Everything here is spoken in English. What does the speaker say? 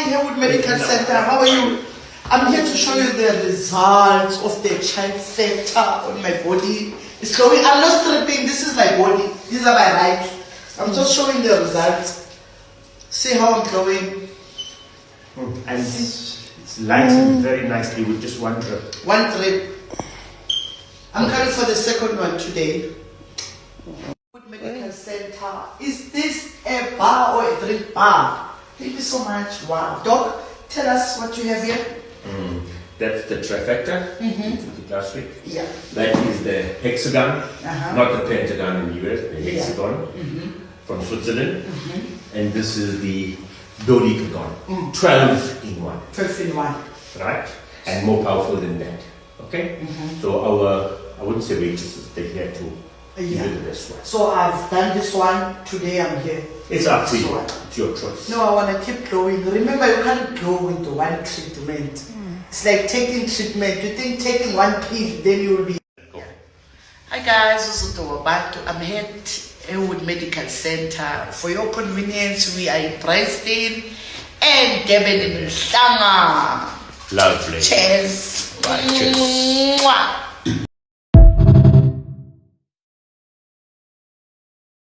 Haywood Medical Center. How are you? I'm here to show you the results of the child center on my body. It's going. I'm not stripping. This is my body. These are my rights. I'm just showing the results. See how I'm going. And it's lightened very nicely with just one drip. One drip. I'm coming for the second one today. Medical Center. Is this a bar or a drink bar? Thank you so much. Wow. Doc, tell us what you have here. That's the trifecta. We took it last week. Yeah. That is the hexagon, not the pentagon in the US, the hexagon from Switzerland. And this is the dodecagon, 12 in one. 12 in one. Right? And more powerful than that. Okay? So I wouldn't say waitresses, they're here to give you the best one. So I've done this one, today I'm here. It's up to you. It's your choice. No, I want to keep going. Remember, you can't go into one treatment. It's like taking treatment. You think taking one pill, then you will be... Yeah. Hi guys, this is Wabantu. I'm here at Wabantu Medical Center. For your convenience, we are in Preston and Devon in Mhlanga. Lovely. Cheers. Right, cheers. Mwah.